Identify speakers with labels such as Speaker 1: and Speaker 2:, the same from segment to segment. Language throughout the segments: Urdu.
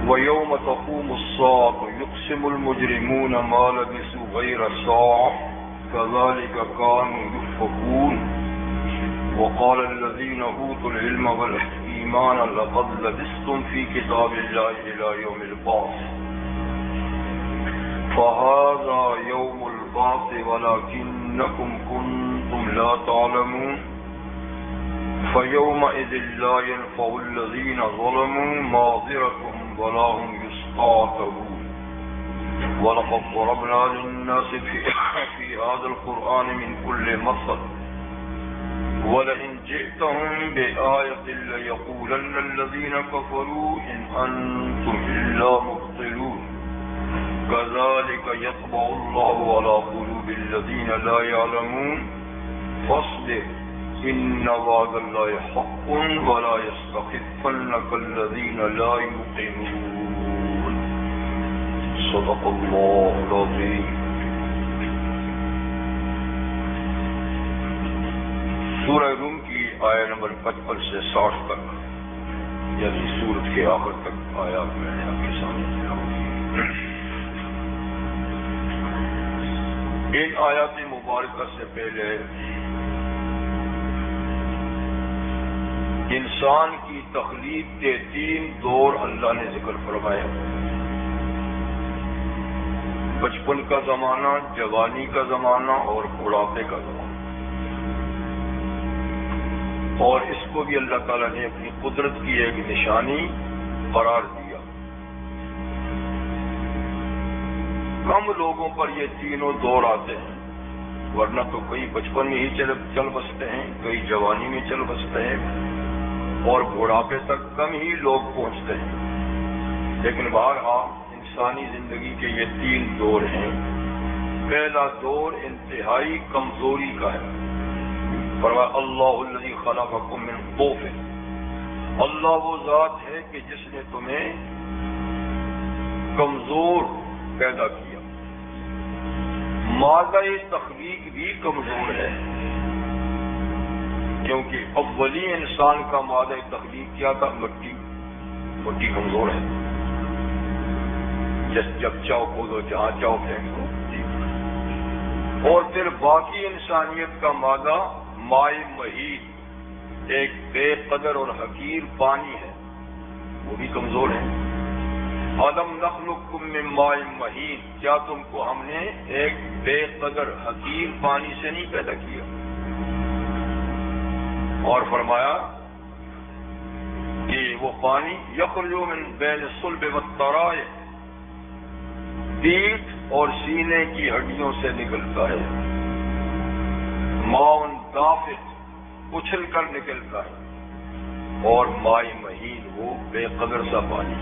Speaker 1: وَيَوْمَ تَقُومُ السَّاعَةُ يُقْسِمُ الْمُجْرِمُونَ مَا لَبِثُوا غَيْرَ سَاعَةٍ كَذَلِكَ كَانُوا يُؤْفَكُونَ وَقَالَ الَّذِينَ أُوتُوا الْعِلْمَ وَالْإِيمَانَ لَقَدْ لَبِثْتُمْ فِي كِتَابِ اللَّهِ إِلَى يَوْمِ الْبَعْثِ فَهَذَا يَوْمُ الْبَعْثِ وَلَكِنَّكُمْ كُنتُمْ لَا تَعْلَمُونَ فَيَوْمَئِذٍ لَا يَنفَعُ الَّذِينَ ظَلَمُوا مَعْذِرَتُهُمْ وَلَا هُمْ يُسْتَعْتَبُونَ وَلَقَدْ ضَرَبْنَا لِلنَّاسِ فِي هَذَا الْقُرْآنِ مِنْ كُلِّ مَثَلٍ وَلَئِنْ جِئْتَهُمْ بِآيَةٍ لَيَقُولَنَّ الَّذِينَ كَفَرُوا إِنْ أَنْتُمْ إِلَّا مُبْطِلُونَ كَذَلِكَ يَطْبَعُ اللَّهُ عَلَى قُلُوبِ الَّذِينَ لَا يَعْلَمُونَ فاصبر إِنَّ وعد اللَّهِ حَقٌّ وَلَا يَسْتَخِفَّنَّكَ الَّذِينَ لَا يُوقِنُونَ صدق اللہ العظیم۔ سورہ روم کی آیہ نمبر 55 سے 60 تک، یعنی سورت کے آخر تک آیات میں نے آپ کے سامنے ان آیات مبارکہ سے پہلے انسان کی تخلیق کے 3 دور اللہ نے ذکر فرمائے: بچپن کا زمانہ، جوانی کا زمانہ اور بڑھاپے کا زمانہ۔ اور اس کو بھی اللہ تعالیٰ نے اپنی قدرت کی ایک نشانی قرار دیا۔ کم لوگوں پر یہ تینوں دور آتے ہیں، ورنہ تو کئی بچپن میں ہی چل بستے ہیں، کئی جوانی میں چل بستے ہیں، اور بڑھاپے تک کم ہی لوگ پہنچتے ہیں۔ لیکن بہرحال انسانی زندگی کے یہ 3 دور ہیں۔ پہلا دور انتہائی کمزوری کا ہے۔ فرمایا اللہ الذی خلقکم من ضعف، اللہ وہ ذات ہے کہ جس نے تمہیں کمزور پیدا کیا۔ مادہ تخلیق بھی کمزور ہے، کیونکہ اولی انسان کا مادہ تخلیق کیا تھا؟ مٹی کمزور ہے، جب چاہو کھودو، جہاں چاہو پھینک دو۔ اور پھر باقی انسانیت کا مادہ مائع مہین، ایک بے قدر اور حقیر پانی ہے، وہ بھی کمزور ہے۔ الم نخلقکم من ماء مہین، کیا تم کو ہم نے ایک بے قدر حقیر پانی سے نہیں پیدا کیا؟ اور فرمایا کہ وہ پانی یخرج من بین الصلب والترائب، پیٹھ اور سینے کی ہڈیوں سے نکلتا ہے۔ ماء دافق، اچھل کر نکلتا ہے، اور ماء مہین، وہ بے قدر سا پانی۔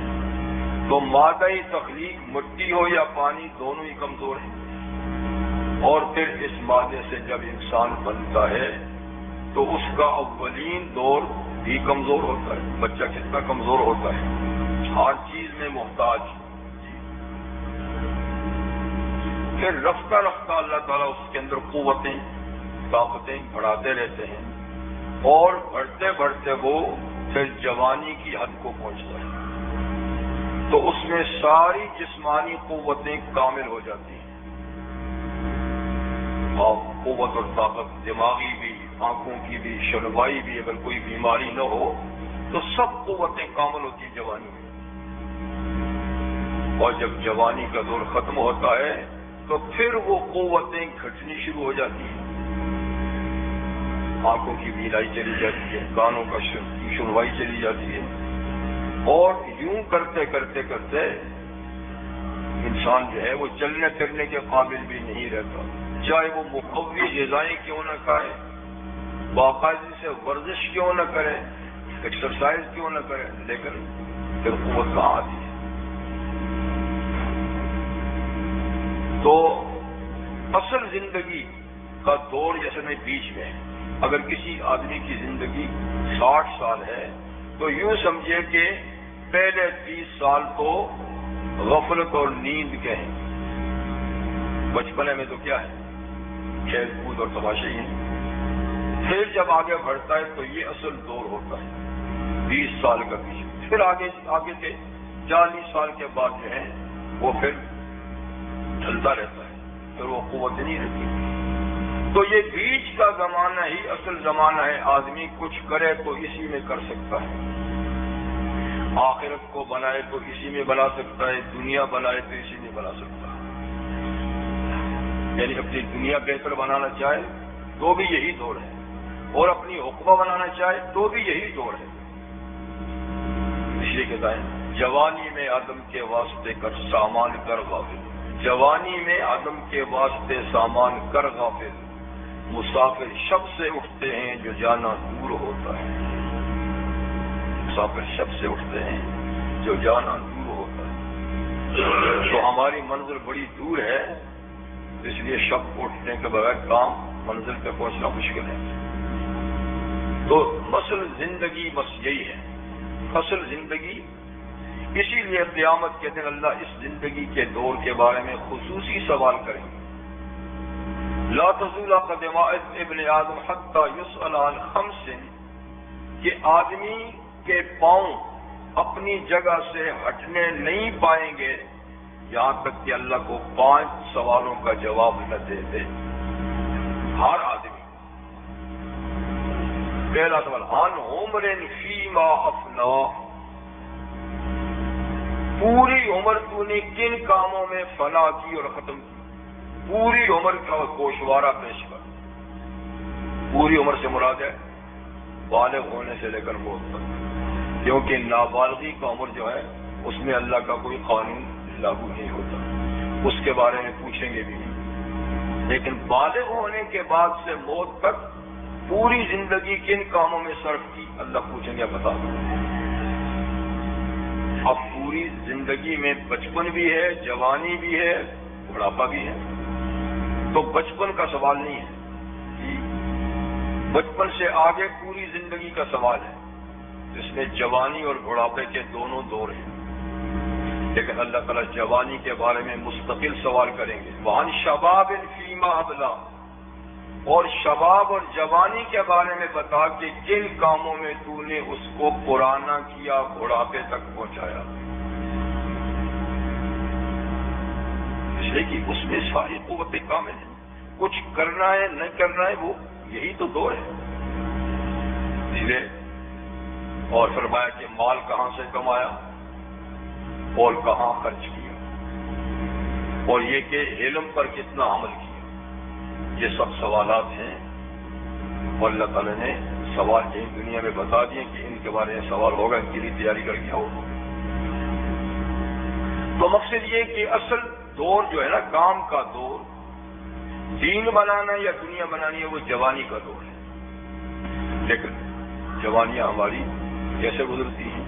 Speaker 1: تو مادہ تخلیق مٹی ہو یا پانی، دونوں ہی کمزور ہیں۔ اور پھر اس مادے سے جب انسان بنتا ہے تو اس کا اولین دور بھی کمزور ہوتا ہے۔ بچہ کتنا کمزور ہوتا ہے، ہر چیز میں محتاج۔ پھر رفتہ رفتہ اللہ تعالیٰ اس کے اندر قوتیں، طاقتیں بڑھاتے رہتے ہیں، اور بڑھتے بڑھتے وہ پھر جوانی کی حد کو پہنچتا ہے، تو اس میں ساری جسمانی قوتیں کامل ہو جاتی ہیں۔ اور قوت اور طاقت دماغی بھی، آنکھوں کی بھی، شنوائی بھی، اگر کوئی بیماری نہ ہو تو سب قوتیں کامل ہوتی ہیں جوانی میں۔ اور جب جوانی کا دور ختم ہوتا ہے تو پھر وہ قوتیں گھٹنی شروع ہو جاتی ہیں۔ آنکھوں کی بینائی چلی جاتی ہے، کانوں کا سنوائی چلی جاتی ہے، اور یوں کرتے کرتے کرتے انسان جو ہے وہ چلنے پھرنے کے قابل بھی نہیں رہتا، چاہے وہ مقوی غذائیں کیوں نہ کھائے، باقاعدگی سے ورزش کیوں نہ کرے، ایکسرسائز کیوں نہ کرے، لیکن پھر قوت کہاں آتی ہے؟ تو اصل زندگی کا دور جیسے میں بیچ میں، اگر کسی آدمی کی زندگی 60 سال ہے تو یوں سمجھے کہ پہلے 30 سال تو غفلت اور نیند کے ہیں۔ بچپنے میں تو کیا ہے، کھیل کود اور تماشے ہی ہیں۔ پھر جب آگے بڑھتا ہے تو یہ اصل دور ہوتا ہے 20 سال کا بیچ۔ پھر آگے سے 40 سال کے بعد جو ہے وہ پھر ڈھلتا رہتا ہے، پھر وہ قوت نہیں رہتی۔ تو یہ بیچ کا زمانہ ہی اصل زمانہ ہے، آدمی کچھ کرے تو اسی میں کر سکتا ہے، آخرت کو بنائے تو اسی میں بنا سکتا ہے، دنیا بنائے تو اسی میں بنا سکتا ہے، یعنی اپنی دنیا بہتر بنانا چاہے تو بھی یہی دور ہے، اور اپنی عقبہ بنانا چاہے تو بھی یہی دور ہے۔ اس لیے کہتا ہے جوانی میں عدم کے واسطے کر سامان کر غافل، جوانی میں عدم کے واسطے سامان کر غافل، مسافر شب سے اٹھتے ہیں جو جانا دور ہوتا ہے، مسافر شب سے اٹھتے ہیں جو جانا دور ہوتا ہے۔ تو ہماری منزل بڑی دور ہے، اس لیے شب اٹھنے کے بغیر کام منزل پہ پہنچنا مشکل ہے۔ تو فصل زندگی بس یہی ہے، فصل زندگی۔ اسی لیے قیامت کے دن اللہ اس زندگی کے دور کے بارے میں خصوصی سوال کریں گے۔ لا تزول قدم ابن آدم حتی یسأل عن خمس، کہ آدمی کے پاؤں اپنی جگہ سے ہٹنے نہیں پائیں گے یہاں تک کہ اللہ کو 5 سوالوں کا جواب نہ دے دے ہر آدمی۔ پہلا سوال عن عمر فیما افنا، پوری عمر تو نے کن کاموں میں فنا کی اور ختم کی، پوری عمر کا گوشوارہ پیش کر۔ پوری عمر سے مراد ہے بالغ ہونے سے لے کر موت تک، کیونکہ نابالغی کا عمر جو ہے اس میں اللہ کا کوئی قانون لاگو نہیں ہوتا، اس کے بارے میں پوچھیں گے بھی نہیں، لیکن بالغ ہونے کے بعد سے موت تک پوری زندگی کن کاموں میں صرف کی اللہ پوچھیں گے، بتا دو۔ اب پوری زندگی میں بچپن بھی ہے، جوانی بھی ہے، بڑھاپا بھی ہے، تو بچپن کا سوال نہیں ہے، بچپن سے آگے پوری زندگی کا سوال ہے، جس میں جوانی اور بڑھاپے کے دونوں دور ہیں، لیکن اللہ تعالیٰ جوانی کے بارے میں مستقل سوال کریں گے۔ وَعَنْ شَبَابٍ فِيمَا أَبْلَىٰ، اور شباب اور جوانی کے بارے میں بتا کہ کن کاموں میں تو نے اس کو پرانا کیا، بڑھاپے تک پہنچایا، اس لیے کہ اس میں ساری قوتیں کامل ہیں، کچھ کرنا ہے نہ کرنا ہے، وہ یہی تو دور ہے۔ اس لیے اور فرمایا کہ مال کہاں سے کمایا اور کہاں خرچ کیا، اور یہ کہ علم پر کتنا عمل کیا، یہ سب سوالات ہیں، اور اللہ تعالیٰ نے سوال یہی دنیا میں بتا دیے کہ ان کے بارے میں سوال ہوگا، ان کے لیے تیاری کر کے ہو۔ تو مقصد یہ کہ اصل دور جو ہے نا، کام کا دور، دین بنانا یا دنیا بنانی ہے، وہ جوانی کا دور ہے، لیکن جوانیاں ہماری کیسے گزرتی ہیں؟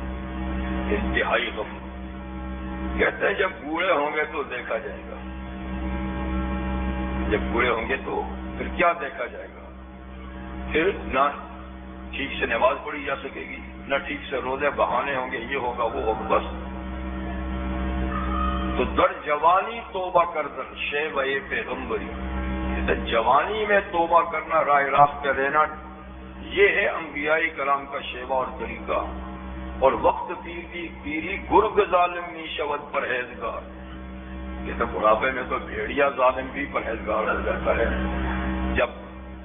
Speaker 1: انتہائی غفلت۔ کہتے ہیں جب بوڑھے ہوں گے تو دیکھا جائے گا، جب بوڑھے ہوں گے تو پھر کیا دیکھا جائے گا؟ پھر نہ ٹھیک سے نماز پڑھی جا سکے گی، نہ ٹھیک سے روزے بہانے ہوں گے، یہ ہوگا وہ ہوگا، بس۔ تو در جوانی توبہ کردن شیوہ پیغمبری، جوانی میں توبہ کرنا، راہ راست پہ رہنا، یہ ہے انبیاء کرام کا شیوہ اور طریقہ۔ اور وقت پیری گرگ ظالم می شود پرہیزگار، یہ تو بڑھاپے میں تو بھیڑیا ظالم بھی پرہیزگار ہو جاتا ہے، جب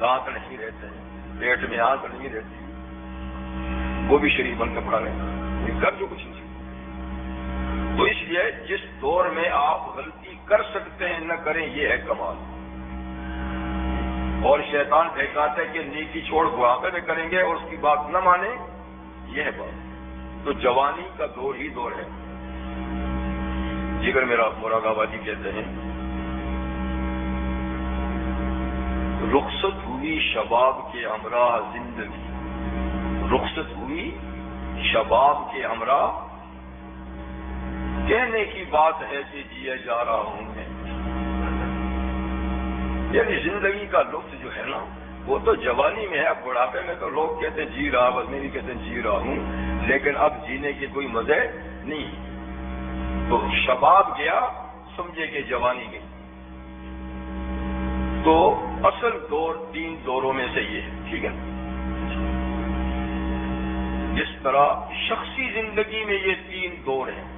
Speaker 1: دانت نہیں رہتے ہیں، پیٹ میں آنکھ نہیں رہتی، وہ بھی شریف بن کے پڑا رہتا ہے، یہ کر جو کچھ نہیں۔ تو اس لیے جس دور میں آپ غلطی کر سکتے ہیں نہ کریں، یہ ہے کمال۔ اور شیطان بہکاتا ہے کہ نیکی چھوڑ بڑھاپے میں کریں گے اور اس کی بات نہ مانیں، یہ ہے بات۔ تو جوانی کا دور ہی دور ہے۔ جگر میرا مراد آبادی کہتے ہیں رخصت ہوئی شباب کے ہمراہ زندگی، رخصت ہوئی شباب کے ہمراہ، کہنے کی بات ہے کہ جیے جا رہا ہوں میں، یعنی زندگی کا لطف جو ہے نا وہ تو جوانی میں ہے، اب بڑھاپے میں تو لوگ کہتے ہیں جی رہا، بس میں بھی کہتے ہیں جی رہا ہوں، لیکن اب جینے کی کوئی مزے نہیں۔ تو شباب گیا، سمجھے کہ جوانی گئی۔ تو اصل دور 3 دوروں میں سے یہ ہے، ٹھیک ہے۔ جس طرح شخصی زندگی میں یہ 3 دور ہیں،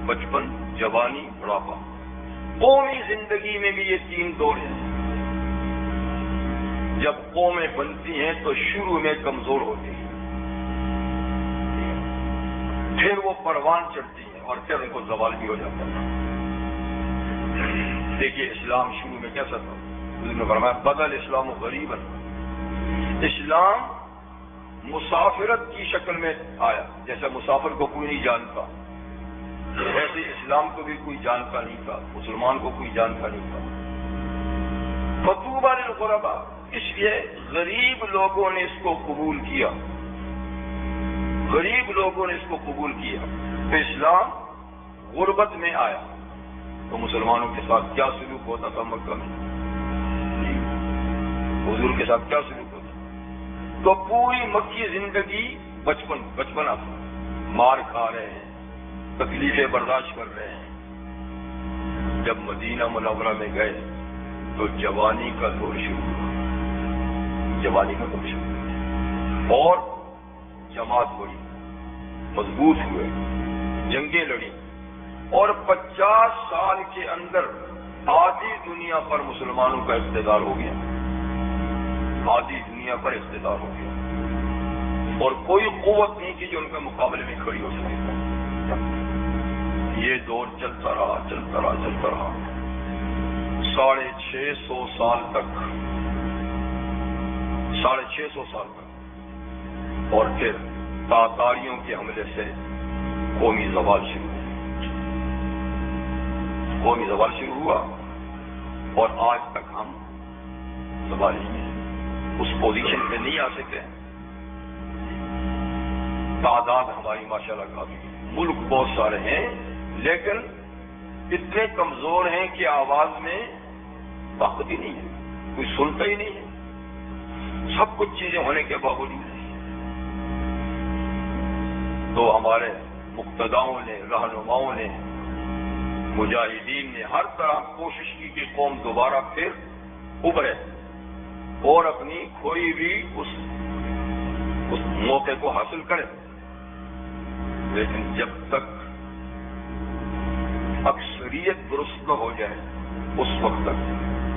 Speaker 1: بچپن، جوانی، بڑھاپا۔ قومی زندگی میں بھی یہ 3 دور ہیں۔ جب قومیں بنتی ہیں تو شروع میں کمزور ہوتی ہیں، پھر وہ پروان چڑھتی ہیں اور پھر ان کو زوال بھی ہو جاتا ہے۔ دیکھیے اسلام شروع میں کیسا تھا؟ حضور نے فرمایا بدل اسلام غریبا، اسلام مسافرت کی شکل میں آیا، جیسے مسافر کو کوئی نہیں جانتا ایسے اسلام کو بھی کوئی جانتا نہیں تھا، مسلمان کو کوئی جانتا نہیں تھا۔ فطوبی للغرباء، اس لیے غریب لوگوں نے اس کو قبول کیا، غریب لوگوں نے اس کو قبول کیا۔ تو اسلام غربت میں آیا تو مسلمانوں کے ساتھ کیا سلوک ہوتا تھا مکہ میں؟ حضور کے ساتھ کیا سلوک ہوتا؟ تو پوری مکی زندگی بچپنا تھا، مار کھا رہے ہیں، تکلیفیں برداشت کر رہے ہیں۔ جب مدینہ منورہ میں گئے تو جوانی کا دور شروع ہوا، جوانی کا دور شروع ہوا اور جماعت ہوئی، مضبوط ہوئے، جنگیں لڑی اور 50 سال کے اندر آدھی دنیا پر مسلمانوں کا اقتدار ہو گیا، آدھی دنیا پر اقتدار ہو گیا اور کوئی قوت نہیں کہ جو ان کے مقابلے میں کھڑی ہو سکے۔ یہ دور چلتا رہا 650 سال تک، 650 سال تک، اور پھر تاتاریوں کے حملے سے قومی زوال شروع ہوا اور آج تک ہم زوالی میں اس پوزیشن پہ نہیں آ سکے۔ تعداد ہماری ماشاءاللہ کافی ہے، ملک بہت سارے ہیں لیکن اتنے کمزور ہیں کہ آواز میں طاقت ہی نہیں ہے، کوئی سنتا ہی نہیں ہے، سب کچھ چیزیں ہونے کے باوجود۔ تو ہمارے مقتداؤں نے، رہنماؤں نے، مجاہدین نے ہر طرح کوشش کی کہ قوم دوبارہ پھر ابھرے اور اپنی کھوئی بھی اس موقع کو حاصل کرے، لیکن جب تک اکثریت درست نہ ہو جائے اس وقت تک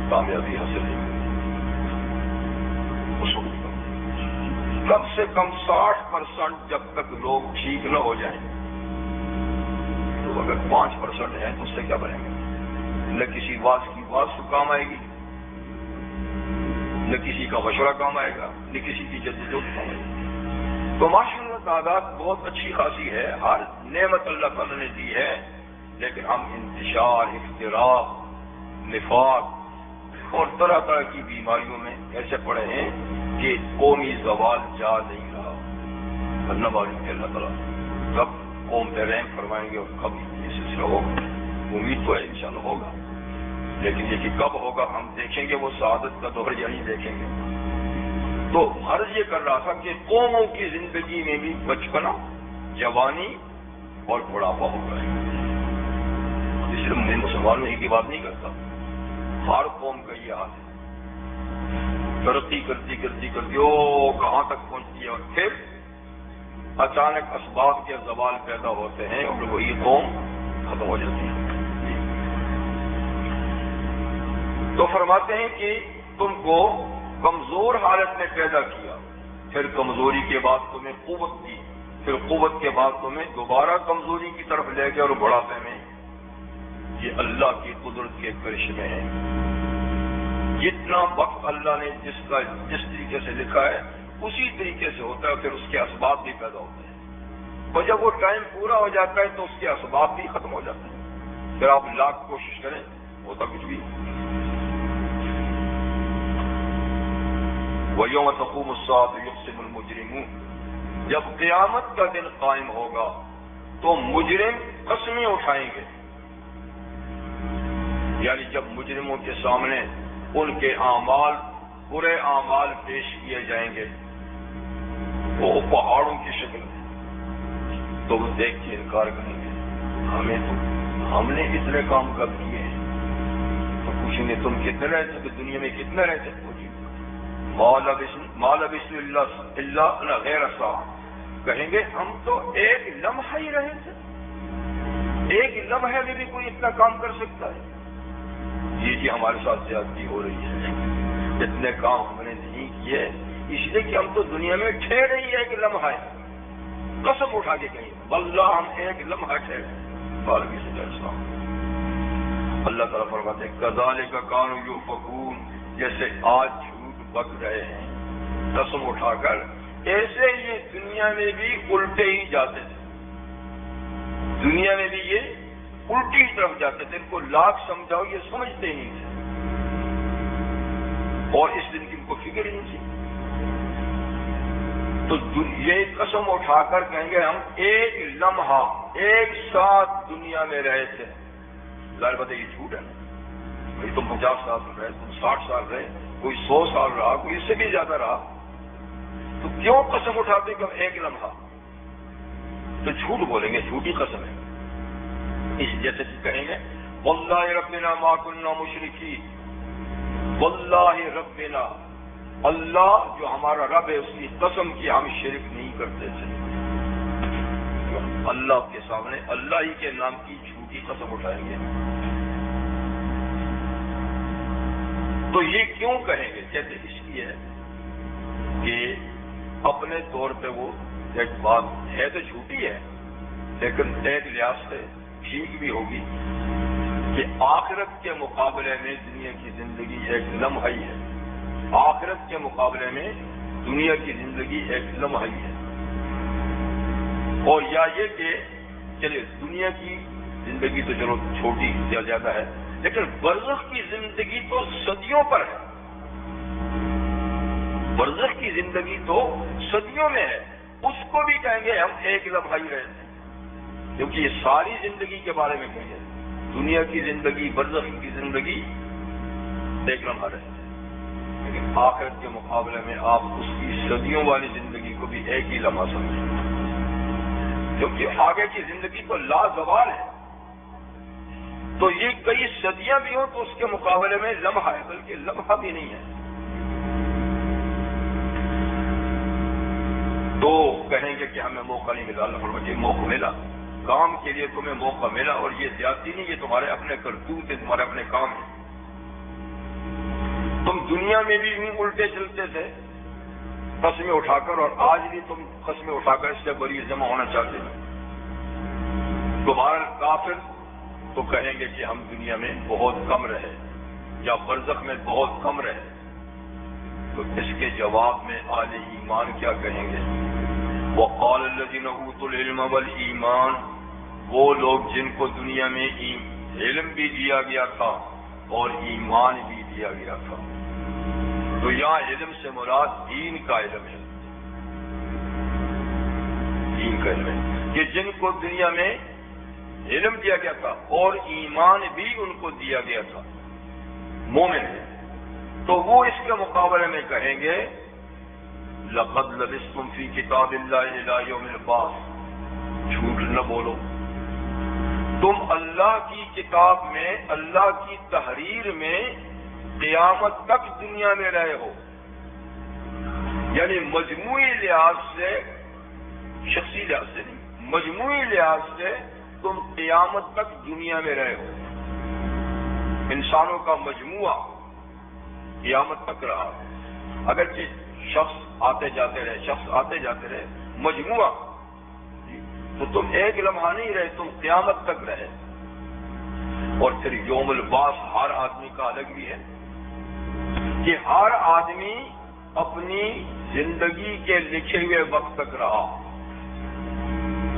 Speaker 1: کامیابی حاصل نہیں اس وقت تک کم سے کم 60% جب تک لوگ ٹھیک نہ ہو جائیں، تو اگر 5% ہیں تو اس سے کیا بنے گا؟ نہ کسی واز کی واز کام آئے گی، نہ کسی کا مشورہ کام آئے گا، نہ کسی کی جدوجہد کام آئے گی۔ تو ماشاءاللہ تعداد بہت اچھی خاصی ہے، ہر نعمت اللہ تعالیٰ نے دی ہے، لیکن ہم انتشار، اختراق، نفاق اور طرح طرح کی بیماریوں میں ایسے پڑے ہیں کہ قومی زوال جا نہیں رہا۔ اللہ معلوم کہ اللہ تعالیٰ کب قوم پہ رحم فرمائیں گے اور کب یہ سلسلہ ہوگا۔ امید تو ہے انشاءاللہ ہوگا، لیکن یہ کہ کب ہوگا ہم دیکھیں گے، وہ سعادت کا دور یہی دیکھیں گے۔ تو عرض یہ کر رہا تھا کہ قوموں کی زندگی میں بھی بچپنا، جوانی اور بڑھاپا ہوگا۔ اس لیے میں مسلمانوں ہی کی بات نہیں کرتا، ہر قوم کا یہ حال ہے، ترقی کرتی کہاں تک پہنچتی ہے اور پھر اچانک اسباب کے زوال پیدا ہوتے ہیں اور وہی قوم ختم ہو جاتی ہے۔ تو فرماتے ہیں کہ تم کو کمزور حالت میں پیدا کیا، پھر کمزوری کے بعد تمہیں قوت دی، پھر قوت کے بعد تمہیں دوبارہ کمزوری کی طرف لے گئے اور بڑھاپے میں۔ یہ اللہ کی قدرت کے کرشمے ہیں۔ جتنا وقت اللہ نے جس طریقے سے لکھا ہے اسی طریقے سے ہوتا ہے، پھر اس کے اسباب بھی پیدا ہوتے ہیں، اور جب وہ ٹائم پورا ہو جاتا ہے تو اس کے اسباب بھی ختم ہو جاتے ہیں۔ پھر آپ لاکھ کوشش کریں ہوتا کچھ بھی۔ وَيَوْمَ تَقُومُ السَّاعَةُ يُقْسِمُ الْمُجْرِمُونَ، جب قیامت کا دن قائم ہوگا تو مجرم قسمیں اٹھائیں گے، یعنی جب مجرموں کے سامنے ان کے اعمال، برے اعمال پیش کیے جائیں گے وہ پہاڑوں کی شکل میں، تو وہ دیکھ کے انکار کریں گے، ہم نے اتنے کام کب کیے ہیں؟ تو پوچھیں گے تم کتنے رہے تھے دنیا میں، کتنے رہے تھے؟ ما لبثوا الا غیر ساعة، کہیں گے ہم تو ایک لمحہ ہی رہے تھے، ایک لمحے میں بھی کوئی اتنا کام کر سکتا ہے؟ یہ جی ہمارے ساتھ زیادتی ہو رہی ہے، اتنے کام ہم نے نہیں کیے، اس لیے کہ ہم تو دنیا میں ٹھہرے ہی ایک لمحہ ہے، قسم اٹھا کے کہیں واللہ ہم ایک لمحہ ٹھہرے۔ بالغی صلی اللہ علیہ وسلم اللہ تعالیٰ فرماتے ہیں کذالک کانوا یؤفکون، جیسے آج جھوٹ بک رہے ہیں قسم اٹھا کر، ایسے یہ دنیا میں بھی الٹے ہی جاتے تھے، دنیا میں بھی یہ الٹی طرف جاتے تھے، ان کو لاکھ سمجھاؤ یہ سمجھتے ہی نہیں تھے، اور اس دن کی ان کو فکر ہی نہیں تھی۔ تو یہ قسم اٹھا کر کہیں گے ہم ایک لمحہ ایک ساتھ دنیا میں رہے تھے، ظاہر بات ہے یہ جھوٹ ہے، کوئی تم 50 سال رہے، تم 60 سال رہے، کوئی 100 سال رہا، کوئی اس سے بھی زیادہ رہا، تو کیوں قسم اٹھاتے کہ ہم ایک لمحہ؟ تو جھوٹ بولیں گے، جھوٹی قسم ہے، اس جیسے کہیں گے واللہ ربنا ما كنا مشرکین، واللہ ربنا، اللہ جو ہمارا رب ہے اس کی قسم کی ہم شرک نہیں کرتے تھے۔ اللہ کے سامنے اللہ ہی کے نام کی جھوٹی قسم اٹھائیں گے، تو یہ کیوں کہیں گے؟ کہتے اس لیے کہ اپنے طور پہ وہ ایک بات ہے تو جھوٹی ہے، لیکن ایک لحاظ سے ٹھیک بھی ہوگی کہ آخرت کے مقابلے میں دنیا کی زندگی ایک لمحہ ہی ہے، آخرت کے مقابلے میں دنیا کی زندگی ایک لمحہ ہی ہے، اور یا یہ کہ چلے دنیا کی زندگی تو چلو چھوٹی یا زیادہ ہے، لیکن برزخ کی زندگی تو صدیوں پر ہے، برزخ کی زندگی تو صدیوں میں ہے، اس کو بھی کہیں گے ہم ایک لمحہ ہی رہے ہیں، کیونکہ یہ ساری زندگی کے بارے میں کہیں گے دنیا کی زندگی برزخ کی زندگی ایک لمحہ رہے، لیکن آخرت کے مقابلے میں آپ اس کی صدیوں والی زندگی کو بھی ایک ہی لمحہ سمجھیں، کیونکہ آگے کی زندگی تو لازوال ہے، تو یہ کئی صدیاں بھی ہوں تو اس کے مقابلے میں لمحہ ہے، بلکہ لمحہ بھی نہیں ہے۔ تو کہیں گے کہ ہمیں موقع نہیں ملا، اللہ فرماتے ہیں موقع ملا، کام کے لیے تمہیں موقع ملا، اور یہ زیادتی نہیں، یہ تمہارے اپنے کرتوت ہیں، تمہارے اپنے کام ہیں۔ تم دنیا میں بھی یوں الٹے چلتے تھے قسمیں اٹھا کر، اور آج بھی تم قسمیں اٹھا کر اس سے بری جمع ہونا چاہتے ہیں۔ تمہارا کافر تو کہیں گے کہ ہم دنیا میں بہت کم رہے یا برزخ میں بہت کم رہے، تو اس کے جواب میں اہل ایمان کیا کہیں گے؟ وقال الذين اوتوا العلم والایمان، وہ لوگ جن کو دنیا میں علم بھی دیا گیا تھا اور ایمان بھی دیا گیا تھا، تو یہاں علم سے مراد دین کا علم ہے، دین کا علم ہے کہ جن کو دنیا میں علم دیا گیا تھا اور ایمان بھی ان کو دیا گیا تھا، مومن ہے، تو وہ اس کے مقابلے میں کہیں گے لقد لبثتم فی کتاب اللہ الی یوم البعث، جھوٹ نہ بولو، تم اللہ کی کتاب میں، اللہ کی تحریر میں قیامت تک دنیا میں رہے ہو، یعنی مجموعی لحاظ سے، شخصی لحاظ سے نہیں، مجموعی لحاظ سے تم قیامت تک دنیا میں رہے ہو، انسانوں کا مجموعہ قیامت تک رہا، اگرچہ شخص آتے جاتے رہے، شخص آتے جاتے رہے، مجموعہ، تو تم ایک لمحہ نہیں رہے، تم قیامت تک رہے۔ اور پھر یوم البعث ہر آدمی کا الگ بھی ہے کہ ہر آدمی اپنی زندگی کے لکھے ہوئے وقت تک رہا،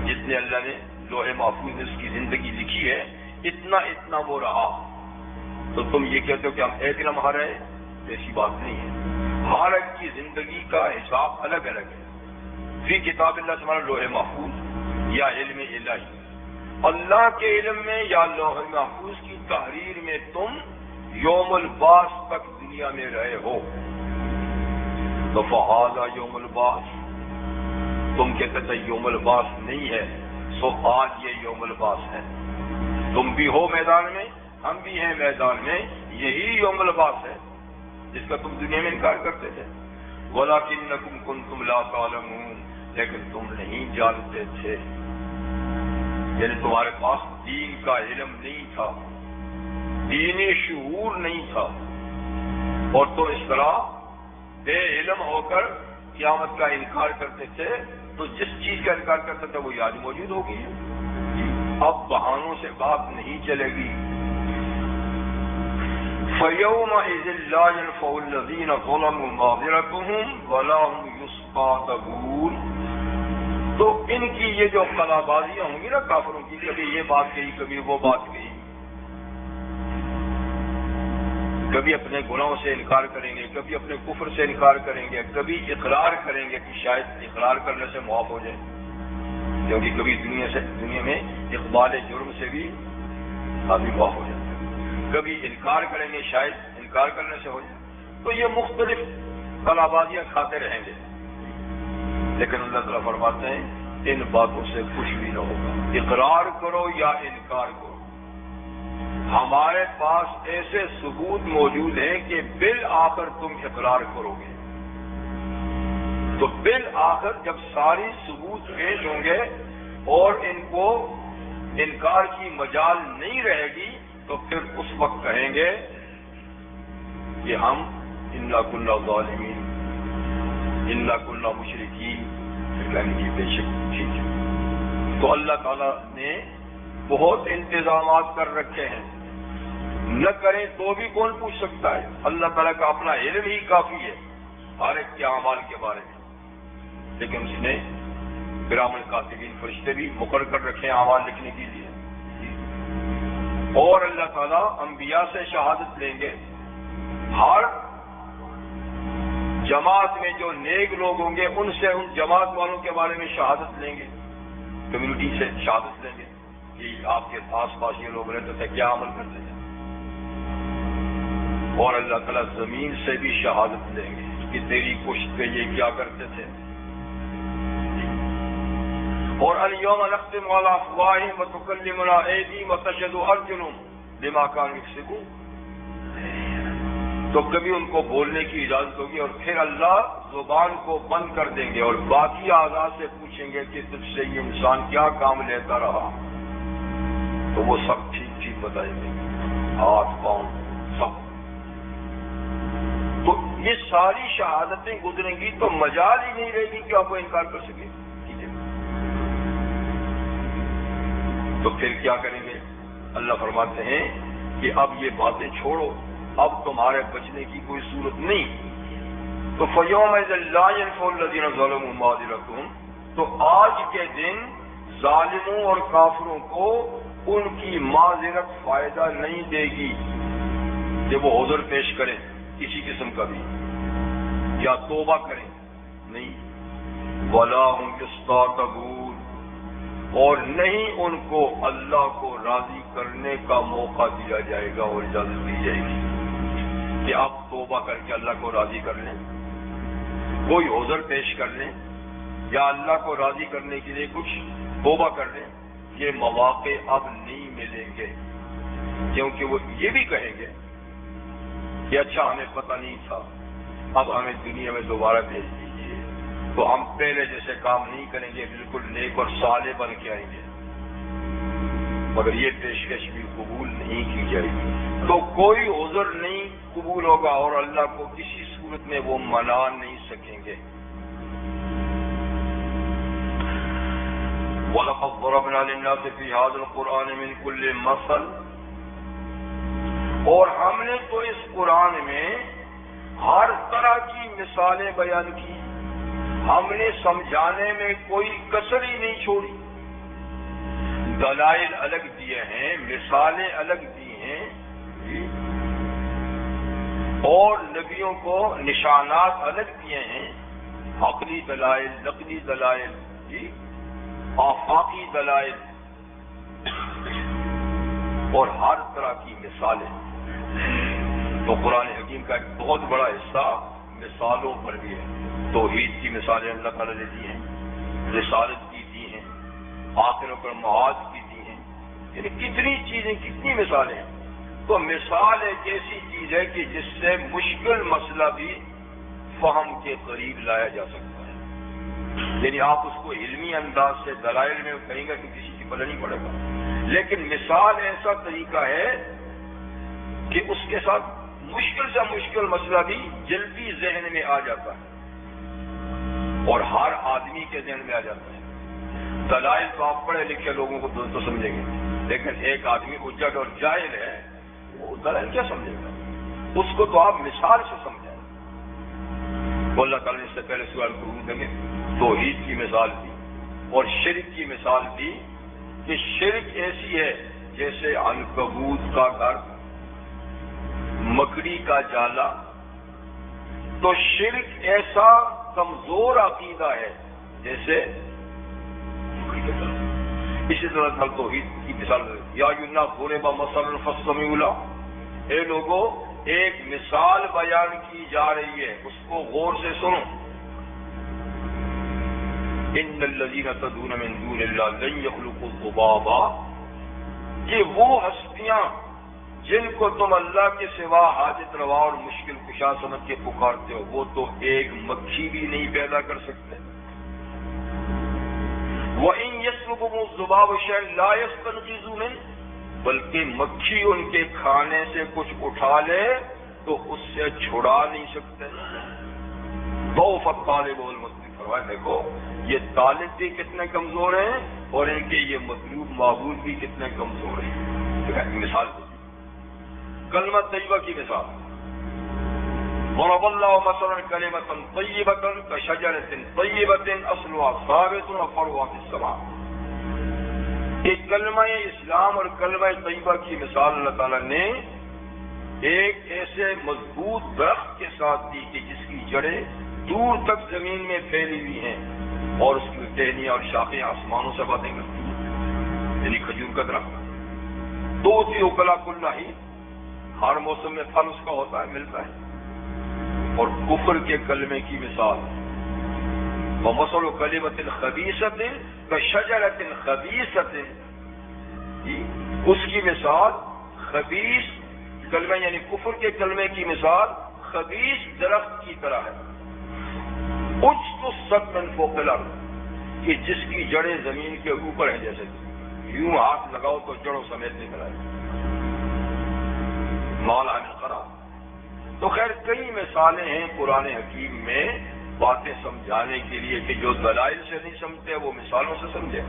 Speaker 1: جتنے اللہ نے لوح محفوظ میں اس کی زندگی لکھی ہے اتنا اتنا وہ رہا، تو تم یہ کہتے ہو کہ ہم ایک لمحہ رہے، ایسی بات نہیں ہے، ہر ایک کی زندگی کا حساب الگ الگ ہے، فی کتاب اللہ تعالیٰ لوح محفوظ یا علم الہی، اللہ کے علم میں یا لوح محفوظ کی تحریر میں تم یوم البعث تک دنیا میں رہے ہو، تو فہذا یوم البعث، تم کہتے تھے یوم البعث نہیں ہے، سو آج یہ یوم البعث ہے، تم بھی ہو میدان میں، ہم بھی ہیں میدان میں، یہی یوم البعث ہے جس کا تم دنیا میں انکار کرتے تھے، وَلَكِنَّكُمْ كُنْتُمْ لَا تَعْلَمُونَ، لیکن تم نہیں جانتے تھے، یعنی تمہارے پاس دین کا علم نہیں تھا، دینی شعور نہیں تھا، اور تم اس طرح بے علم ہو کر قیامت کا انکار کرتے تھے، تو جس چیز کا انکار کرتے تھے وہ آج موجود ہوگی۔ اب بہانوں سے بات نہیں چلے گی۔ فَيَوْمَئِذٍ لَا يَنفَعُ الَّذِينَ ظَلَمُوا مَعْذِرَتُهُمْ وَلَا هُمْ يُسْتَعْتَبُونَ۔ تو ان کی یہ جو خلابازیاں ہوں گی نا کافروں کی، کبھی یہ بات کہی کبھی وہ بات کہی، کبھی اپنے گناہوں سے انکار کریں گے، کبھی اپنے کفر سے انکار کریں گے، کبھی اقرار کریں گے کہ شاید اقرار کرنے سے معاف ہو جائے، کیونکہ کبھی دنیا میں اقبال جرم سے بھی آدمی معاف ہو جاتا ہے، کبھی انکار کریں گے شاید انکار کرنے سے ہو جائے، تو یہ مختلف خلابازیاں کھاتے رہیں گے، لیکن اللہ تعالیٰ فرماتے ہیں ان باتوں سے کچھ بھی نہ ہوگا، اقرار کرو یا انکار کرو، ہمارے پاس ایسے ثبوت موجود ہیں کہ بالآخر تم اقرار کرو گے، تو بالآخر جب ساری ثبوت پیش ہوں گے اور ان کو انکار کی مجال نہیں رہے گی، تو پھر اس وقت کہیں گے کہ ہم انا کنا ظالمین، انا کنا مشرکین، پھر کہیں گے بے شک ٹھیک ہے۔ تو اللہ تعالیٰ نے بہت انتظامات کر رکھے ہیں، نہ کریں تو بھی کون پوچھ سکتا ہے؟ اللہ تعالیٰ کا اپنا علم ہی کافی ہے ہر ایک کے اعمال کے بارے میں، لیکن اس نے کرامن کاتبین فرشتے بھی مقرر کر رکھے ہیں اعمال لکھنے کے لیے، اور اللہ تعالیٰ انبیاء سے شہادت لیں گے، ہر جماعت میں جو نیک لوگ ہوں گے ان سے ان جماعت والوں کے بارے میں شہادت لیں گے، کمیونٹی سے شہادت لیں گے کہ آپ کے آس پاس یہ لوگ رہتے تھے کیا عمل کرتے تھے، اور اللہ تعالیٰ زمین سے بھی شہادت لیں گے کہ تیری پشت پہ یہ کیا کرتے تھے، اور الیوم نختم علی افواہہم وتکلمنا ایدیہم وتشہد ارجلہم بما کانوا یکسبون۔ تو کبھی ان کو بولنے کی اجازت ہوگی اور پھر اللہ زبان کو بند کر دیں گے اور باقی اعضاء سے پوچھیں گے کہ تجھ سے یہ انسان کیا کام لیتا رہا، تو وہ سب ٹھیک ٹھیک بتائیں گے، ہاتھ پاؤں سب۔ تو یہ ساری شہادتیں گزریں گی تو مجال ہی نہیں رہے گی کہ آپ وہ انکار کر سکیں، ٹھیک ہے؟ تو پھر کیا کریں گے؟ اللہ فرماتے ہیں کہ اب یہ باتیں چھوڑو، اب تمہارے بچنے کی کوئی صورت نہیں۔ تو فَيَوْمَئِذٍ لَا يَنفَعُ الَّذِينَ ظَلَمُوا مَعْذِرَتُهُمْ، تو آج کے دن ظالموں اور کافروں کو ان کی معذرت فائدہ نہیں دے گی کہ وہ عذر پیش کریں کسی قسم کا بھی یا توبہ کریں، نہیں، وَلَا هُمْ يُسْتَعْتَبُونَ، اور نہیں ان کو اللہ کو راضی کرنے کا موقع دیا جائے گا اور اجازت دی جائے گی کہ آپ توبہ کر کے اللہ کو راضی کر لیں، کوئی عذر پیش کر لیں یا اللہ کو راضی کرنے کے لیے کچھ توبہ کر لیں، یہ مواقع اب نہیں ملیں گے، کیونکہ وہ یہ بھی کہیں گے کہ اچھا ہمیں پتہ نہیں تھا، اب ہمیں دنیا میں دوبارہ بھیج دیجیے، تو ہم پہلے جیسے کام نہیں کریں گے، بالکل نیک اور صالح بن کے آئیں گے، مگر یہ پیشکش بھی قبول نہیں کی جائے گی، تو کوئی عذر نہیں قبول ہوگا اور اللہ کو کسی صورت میں وہ منا نہیں سکیں گے۔ وَلَقَدْ ضَرَبْنَا لِلنَّاسِ فِي هَذَا الْقُرْآنِ مِنْ كُلِّ مَثَلٍ، اور ہم نے تو اس قرآن میں ہر طرح کی مثالیں بیان کی، ہم نے سمجھانے میں کوئی کسر ہی نہیں چھوڑی، دلائل الگ دیے ہیں، مثالیں الگ دی ہیں، اور نبیوں کو نشانات الگ دیے ہیں، عقلی دلائل، نقلی دلائل، آفاقی دلائل، اور ہر طرح کی مثالیں۔ تو قرآن حکیم کا ایک بہت بڑا حصہ مثالوں پر بھی ہے، توحید کی مثالیں اللہ تعالیٰ نے دی ہیں، رسالت کی دی ہیں، آخرت اور معاد کی دی ہیں، یعنی کتنی چیزیں، کتنی مثالیں ہیں۔ تو مثال ایک ایسی چیز ہے کہ جس سے مشکل مسئلہ بھی فہم کے قریب لایا جا سکتا ہے، یعنی آپ اس کو علمی انداز سے دلائل میں کہیں گے کہ کسی کی پلے نہیں پڑے گا. لیکن مثال ایسا طریقہ ہے کہ اس کے ساتھ مشکل سے مشکل مسئلہ بھی جلدی ذہن میں آ جاتا ہے اور ہر آدمی کے ذہن میں آ جاتا ہے. دلائل تو آپ پڑھے لکھے لوگوں کو تو سمجھیں گے، لیکن ایک آدمی حجت اور جاہل ہے، وہ دلائل کیا سمجھے گا؟ اس کو تو آپ مثال سے سمجھائیں. اللہ تعالیٰ نے اس سے پہلے سوال کو دیں گے توحید کی مثال دی اور شرک کی مثال دی کہ شرک ایسی ہے جیسے عنکبوت کا گھر، مکڑی کا جالا. تو شرک ایسا کمزور عقیدہ ہے جیسے مکڑی کا جالا. اسی طرح توحید کی مثال یا یونا ضرب مثلا فاستمعوا له، اے لوگوں ایک مثال بیان کی جا رہی ہے، اس کو غور سے سنو. ان الذین تدعون من دون اللہ لن یخلقوا ذبابا، یہ وہ ہستیاں جن کو تم اللہ کے سوا حاجت روا اور مشکل کشا سمجھ کے پکارتے ہو، وہ تو ایک مکھی بھی نہیں پیدا کر سکتے. وَإِن يَسْلُبْهُمُ الذُّبَابُ شَيْئًا لَا يَسْتَنقِذُوهُ مِنْهُ، بلکہ مکھی ان کے کھانے سے کچھ اٹھا لے تو اس سے چھڑا نہیں سکتے. ضعف الطالب والمطلوب، فرمایا دیکھو یہ طالب بھی کتنے کمزور ہیں اور ان کے یہ مطلوب معبود بھی کتنے کمزور ہیں. مثال کلمہ طیبہ کی مثال، ضرب اللہ مثلا کلمۃ طیبۃ کشجرۃ طیبۃ اصلها ثابت وفرعها فی السماء. ایک کلمہ اسلام اور کلمہ طیبہ کی مثال اللہ تعالیٰ نے ایک ایسے مضبوط درخت کے ساتھ دی کہ جس کی جڑیں دور تک زمین میں پھیلی ہوئی ہیں اور اس کی ٹہنیاں اور شاخیں آسمانوں سے باتیں کرتی ہیں. یعنی کھجور کا درخت تو اسی اکلا کل نہیں، ہر موسم میں پھل اس کا ہوتا ہے، ملتا ہے. اور کفر کے کلمے کی مثال، وَمَثَلُ كَلِمَةٍ خَبِيثَةٍ كَشَجَرَةٍ خَبِيثَةٍ، اس کی مثال خبیث کلمہ یعنی کفر کے کلمے کی مثال خبیث درخت کی طرح ہے. اجتثت من فوق الارض، کہ جس کی جڑیں زمین کے اوپر ہیں، جیسے یوں ہاتھ لگاؤ تو جڑوں سمیت نکل آئے. مال عن القرار. تو خیر کئی مثالیں ہیں قرآن حکیم میں باتیں سمجھانے کے لیے کہ جو دلائل سے نہیں سمجھتے وہ مثالوں سے سمجھے.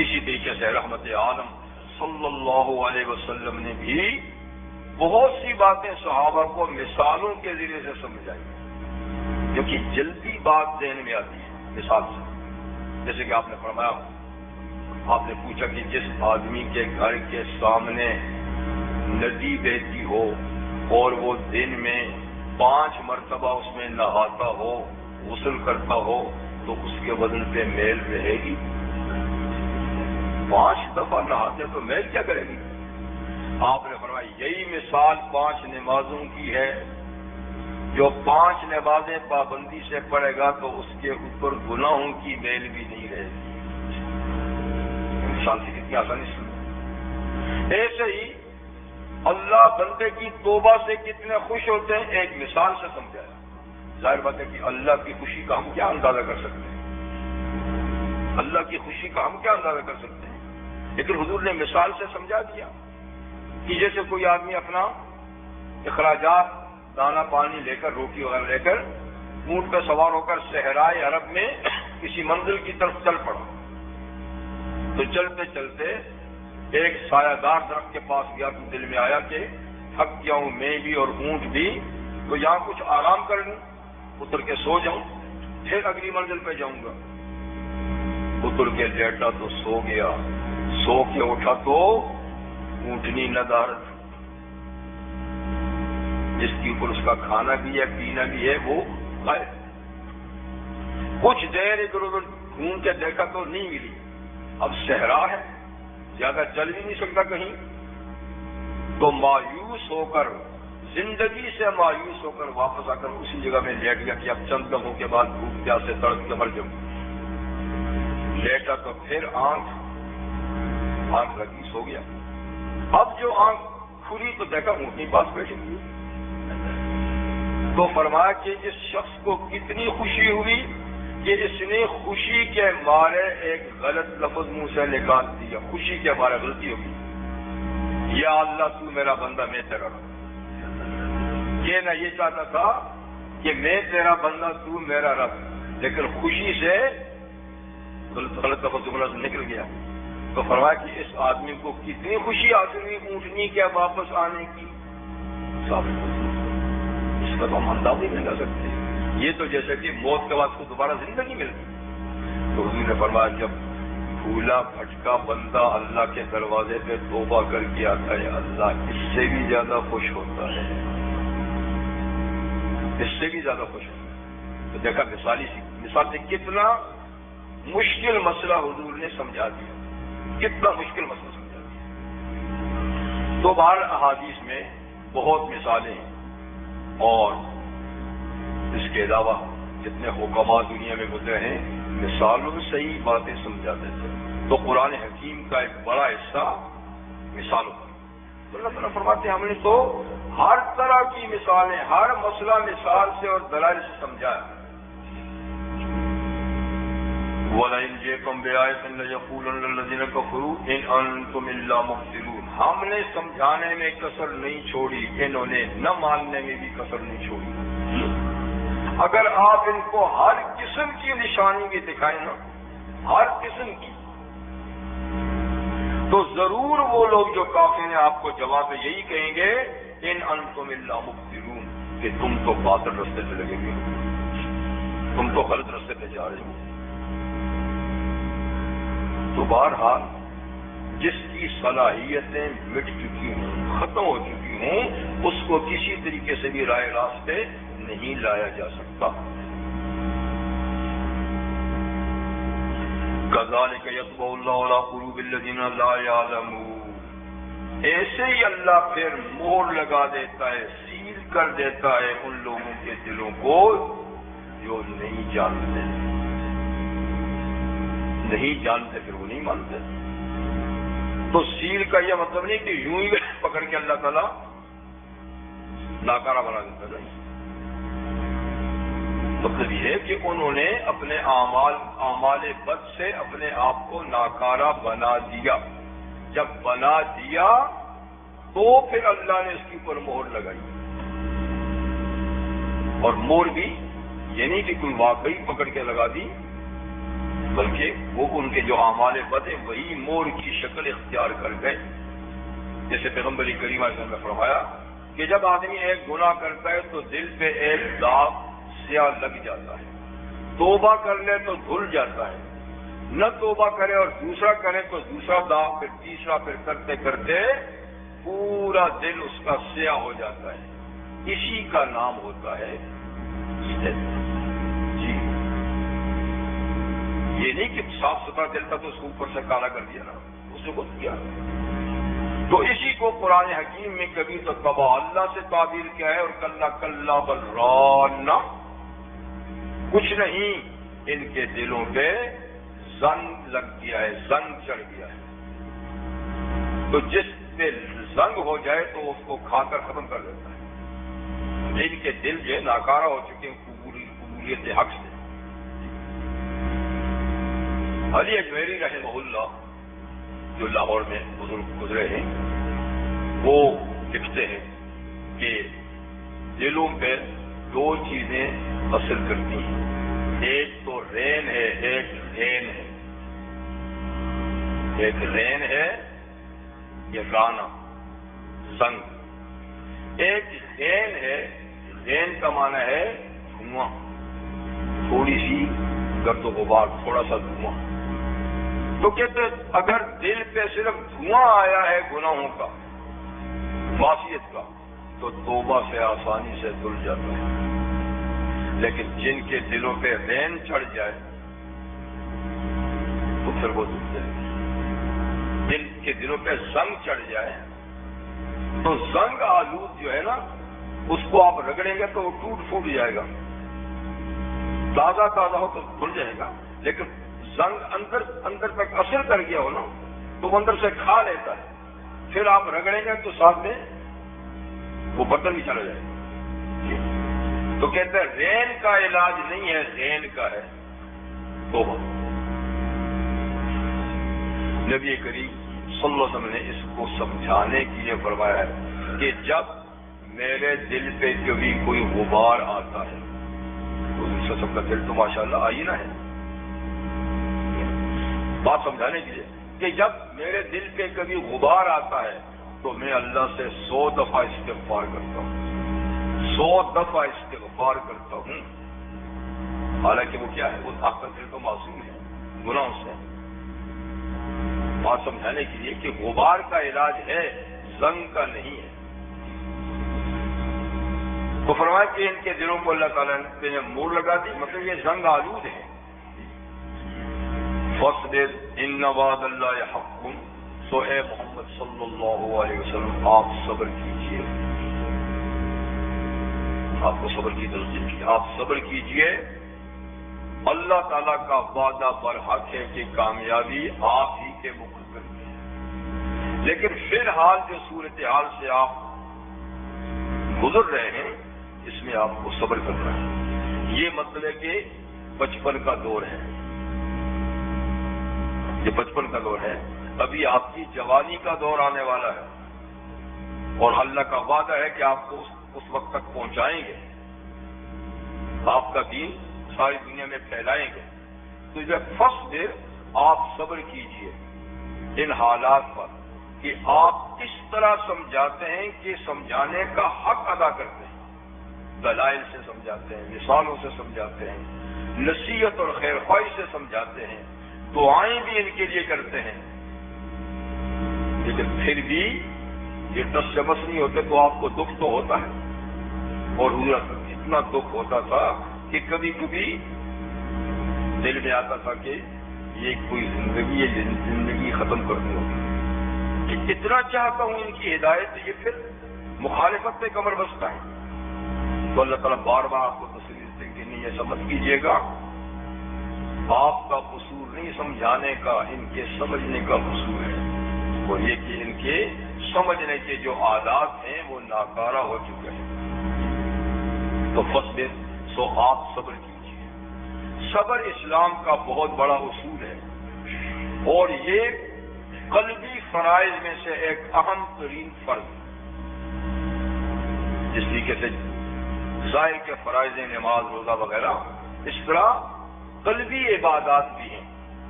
Speaker 1: اسی طریقے سے رحمت عالم صلی اللہ علیہ وسلم نے بھی بہت سی باتیں صحابہ کو مثالوں کے ذریعے سے سمجھائی، کیونکہ جلدی بات ذہن میں آتی ہے مثال سے. جیسے کہ آپ نے فرمایا، آپ نے پوچھا کہ جس آدمی کے گھر کے سامنے ندی بہتی ہو اور وہ دن میں 5 مرتبہ اس میں نہاتا ہو، غسل کرتا ہو، تو اس کے بدن پہ میل رہے گی؟ 5 دفعہ نہاتے تو میل کیا کرے گی؟ آپ نے فرمایا یہی مثال 5 نمازوں کی ہے. جو 5 نمازیں پابندی سے پڑھے گا تو اس کے اوپر گناہوں کی میل بھی نہیں رہے گی. مثال سے کتنی آسانی سے. ایسے ہی اللہ بندے کی توبہ سے کتنے خوش ہوتے ہیں، ایک مثال سے سمجھایا. ظاہر بات ہے کہ اللہ کی خوشی کا ہم کیا اندازہ کر سکتے ہیں، اللہ کی خوشی کا ہم کیا اندازہ کر سکتے ہیں، لیکن حضور نے مثال سے سمجھا دیا کہ جیسے کوئی آدمی اپنا اخراجات دانا پانی لے کر، روٹی وغیرہ لے کر اونٹ پہ سوار ہو کر صحرائے عرب میں کسی منزل کی طرف چل پڑا. تو چلتے چلتے ایک سایہ دار درخت کے پاس گیا تو دل میں آیا کہ تھک گیا ہوں میں بھی اور اونٹ بھی، تو یہاں کچھ آرام کر لوں، اتر کے سو جاؤں، پھر اگلی منزل پہ جاؤں گا. اتر کے لیٹا تو سو گیا، سو کے اٹھا تو اونٹنی ندارت، جس کے اوپر اس کا کھانا بھی ہے پینا بھی ہے وہ غائب. کچھ دیر ادھر ادھر گھوم کے دیکھا تو نہیں ملی. اب صحرا ہے، زیادہ چل بھی نہیں سکتا کہیں، تو مایوس ہو کر، زندگی سے مایوس ہو کر واپس آ کر اسی جگہ میں لیٹ گیا کہ اب چند لمحوں کے بعد بھوک پیاس سے تڑپ کے مر جاؤں. لیٹا تو پھر آنکھ لگی، سو گیا. اب جو آنکھ کھلی تو دیکھا اونٹنی پاس بیٹھی ہوئی. تو فرمایا کہ اس شخص کو کتنی خوشی ہوئی کہ اس نے خوشی کے مارے ایک غلط لفظ منہ سے نکال دیا، خوشی کے مارے غلطی ہوگی، یا اللہ تو میرا بندہ میں تیرا رب، یہ نہ یہ چاہتا تھا کہ میں تیرا بندہ تو میرا رب، لیکن خوشی سے غلط لفظ جملہ سے نکل گیا۔ تو فرمایا کہ اس آدمی کو کتنی خوشی حاصل ہوئی اونٹنی کے واپس آنے کی، اس کا تو ہم انداز نہیں لگا سکتے۔ یہ تو جیسے کہ موت کے بعد کو دوبارہ زندگی ملتی، تو حضور نے فرمایا جب بھولا بھٹکا بندہ اللہ کے دروازے پہ توبہ کر کے آتا ہے، اللہ اس سے بھی زیادہ خوش ہوتا ہے، اس سے بھی زیادہ خوش ہوتا ہے۔ تو دیکھا مثال سے کتنا مشکل مسئلہ حضور نے سمجھا دیا، کتنا مشکل مسئلہ سمجھا دیا۔ تو بہر احادیث میں بہت مثالیں ہیں، اور اس کے علاوہ جتنے حکماء دنیا میں گزرے ہیں مثالوں سے ہی باتیں سمجھاتے تھے۔ تو قرآن حکیم کا ایک بڑا حصہ مثالوں کا، تو اللہ تعالیٰ فرماتے ہیں ہم نے تو ہر طرح کی مثالیں، ہر مسئلہ مثال سے اور دلائل سے سمجھایا۔ وَلَئِنْ جِئْتُمْ بِآيَةٍ لَيَقُولَنَّ الَّذِينَ كَفَرُوا إِنْ أَنْتُمْ إِلَّا مُبْطِلُونَ، ہم نے سمجھانے میں کسر نہیں چھوڑی، انہوں نے نہ ماننے میں بھی کسر نہیں چھوڑی۔ اگر آپ ان کو ہر قسم کی نشانی بھی دکھائیں نا، ہر قسم کی، تو ضرور وہ لوگ جو کافر ہیں آپ کو جواب میں یہی کہیں گے ان انتم الا مبطلون، کہ تم تو باطل رستے پہ لگے ہوئے ہو، تم تو غلط رستے پہ جا رہے ہو۔ تو بہرحال جس کی صلاحیتیں مٹ چکی ہوں، ختم ہو چکی ہوں، اس کو کسی طریقے سے بھی راہ راست پہ نہیں لایا جا سکتا۔ كَذَلِكَ يَطْبَعُ اللَّهُ عَلَىٰ قُلُوبِ الَّذِينَ لَا يَعْلَمُونَ، ایسے ہی اللہ پھر مہر لگا دیتا ہے، سیل کر دیتا ہے ان لوگوں کے دلوں کو جو نہیں جانتے، نہیں جانتے پھر وہ نہیں مانتے۔ تو سیل کا یہ مطلب نہیں کہ یوں ہی پکڑ کے اللہ تعالیٰ ناکارہ بنا دیتا، نہیں، مطلب یہ ہے کہ انہوں نے اپنے اعمال بد سے اپنے آپ کو ناکارہ بنا دیا، جب بنا دیا تو پھر اللہ نے اس کے اوپر مہر لگائی، اور مہر بھی یہ نہیں کہ کوئی واقعی پکڑ کے لگا دی، بلکہ وہ ان کے جو اعمال بد ہیں وہی مہر کی شکل اختیار کر گئے۔ جیسے پیغمبر کریم صلی اللہ علیہ وسلم نے فرمایا کہ جب آدمی ایک گناہ کرتا ہے تو دل پہ ایک داغ سیاہ لگ جاتا ہے، توبہ کر لے تو دھل جاتا ہے، نہ توبہ کرے اور دوسرا کرے تو دوسرا داغ، پھر تیسرا، پھر کرتے کرتے پورا دل اس کا سیاہ ہو جاتا ہے۔ اسی کا نام ہوتا ہے جی، یہ نہیں کہ صاف ستھرا دل تھا تو اس کو اوپر سے کالا کر دیا نا، اس نے کچھ کیا۔ تو اسی کو قرآن حکیم میں کبھی تو تباہ اللہ سے تعبیر کیا ہے، اور کلا کلا بل ران، کچھ نہیں، ان کے دلوں پہ زنگ لگ گیا ہے، زنگ چڑھ گیا ہے۔ تو جس پہ زنگ ہو جائے تو اس کو کھا کر ختم کر دیتا ہے۔ ان کے دل جو ناکارہ ہو چکے ہیں قبولیت حق سے۔ علی اجمیری رحمہ اللہ جو لاہور میں بزرگ گزرے ہیں، وہ لکھتے ہیں کہ دلوں پہ دو چیزیں اثر کرتی ہیں، ایک تو رین ہے، ایک رین ہے، ایک رین ہے یہ گانا زنگ، ایک رین ہے، رین کا معنی ہے دھواں، تھوڑی سی گرد و غبار، تھوڑا سا دھواں۔ تو کہتے ہیں اگر دل پہ صرف دھواں آیا ہے گناہوں کا، معصیت کا، تو توبہ سے آسانی سے دھل جاتا ہے، لیکن جن کے دلوں پہ رین چڑھ جائے تو پھر وہ دھلتے ہیں۔ جن کے دلوں پہ زنگ چڑھ جائے تو زنگ آلود جو ہے نا، اس کو آپ رگڑیں گے تو وہ ٹوٹ پھوٹ جائے گا، تازہ تازہ ہو تو دھل جائے گا، لیکن زنگ اندر تک اثر کر گیا ہو نا تو وہ اندر سے کھا لیتا ہے، پھر آپ رگڑیں گے تو ساتھ میں وہ برتن بھی چلا جائے گا۔ تو کہتے ہیں رین کا علاج نہیں ہے، رین کا ہے، توبہ۔ نبی کریم صلی اللہ علیہ وسلم نے اس کو سمجھانے کے لیے فرمایا ہے کہ جب میرے دل پہ کبھی کوئی غبار آتا ہے، تو سب کا دل تو ماشاءاللہ آئینہ ہے، بات سمجھانے کے لیے کہ جب میرے دل پہ کبھی غبار آتا ہے تو میں اللہ سے 100 دفعہ استغفار کرتا ہوں، 100 دفعہ استغفار کرتا ہوں، حالانکہ وہ کیا ہے، وہ آپ کا دل تو معصوم ہے گناہوں سے۔ بات سمجھانے کے لیے کہ غبار کا علاج ہے، زنگ کا نہیں ہے۔ تو فرمایا کہ ان کے دلوں کو اللہ تعالیٰ نے مور لگا دی، مطلب یہ زنگ آلود ہے۔ فاصبر ان وعد اللہ حق، سو اے محمد صلی اللہ علیہ وسلم آپ صبر کیجئے، آپ کو صبر کی تلقین کی، آپ صبر کیجئے، اللہ تعالیٰ کا وعدہ برحق ہے کہ کامیابی آپ ہی کے مقدر میں ہے، لیکن فی الحال جو صورتحال سے آپ گزر رہے ہیں اس میں آپ کو صبر کرنا ہے۔ یہ مطلب ہے کہ بچپن کا دور ہے، یہ بچپن کا دور ہے، ابھی آپ کی جوانی کا دور آنے والا ہے، اور اللہ کا وعدہ ہے کہ آپ کو اس وقت تک پہنچائیں گے، آپ کا دین ساری دنیا میں پھیلائیں گے۔ تو جب فصبر آپ صبر کیجئے ان حالات پر کہ آپ اس طرح سمجھاتے ہیں کہ سمجھانے کا حق ادا کرتے ہیں، دلائل سے سمجھاتے ہیں، مثالوں سے سمجھاتے ہیں، نصیحت اور خیر خواہی سے سمجھاتے ہیں، دعائیں بھی ان کے لیے کرتے ہیں، لیکن پھر بھی یہ ٹس سے بس نہیں ہوتے تو آپ کو دکھ تو ہوتا ہے۔ اور حضرت اتنا دکھ ہوتا تھا کہ کبھی کبھی دل میں آتا تھا کہ یہ کوئی زندگی ہے، زندگی ختم کرنی ہوگی، کہ اتنا چاہتا ہوں ان کی ہدایت، یہ پھر مخالفت پہ کمر بستہ ہے۔ تو اللہ تعالیٰ بار بار آپ کو تسلی دیتے ہیں کہ نہیں ایسا مت کیجیے گا، آپ کا قصور نہیں سمجھانے کا، ان کے سمجھنے کا قصور ہے، اور یہ کہ ان کے سمجھنے کے جو عادات ہیں وہ ناکارہ ہو چکے ہیں۔ تو فصبر سو آپ صبر کیجیے۔ صبر اسلام کا بہت بڑا اصول ہے، اور یہ قلبی فرائض میں سے ایک اہم ترین فرض ہے۔ جس طریقے سے ظاہر کے فرائض نماز روزہ وغیرہ، اس طرح قلبی عبادات بھی ہیں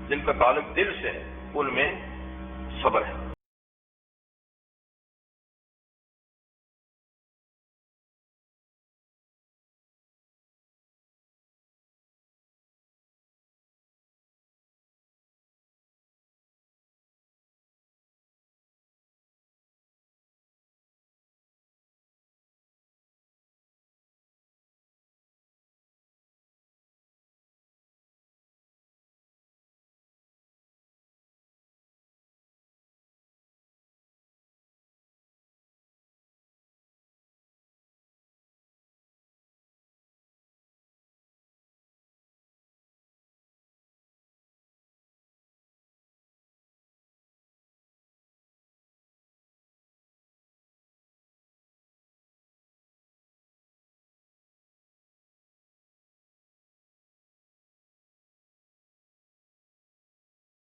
Speaker 1: جن کا تعلق دل سے ہے، ان میں صبر ہے۔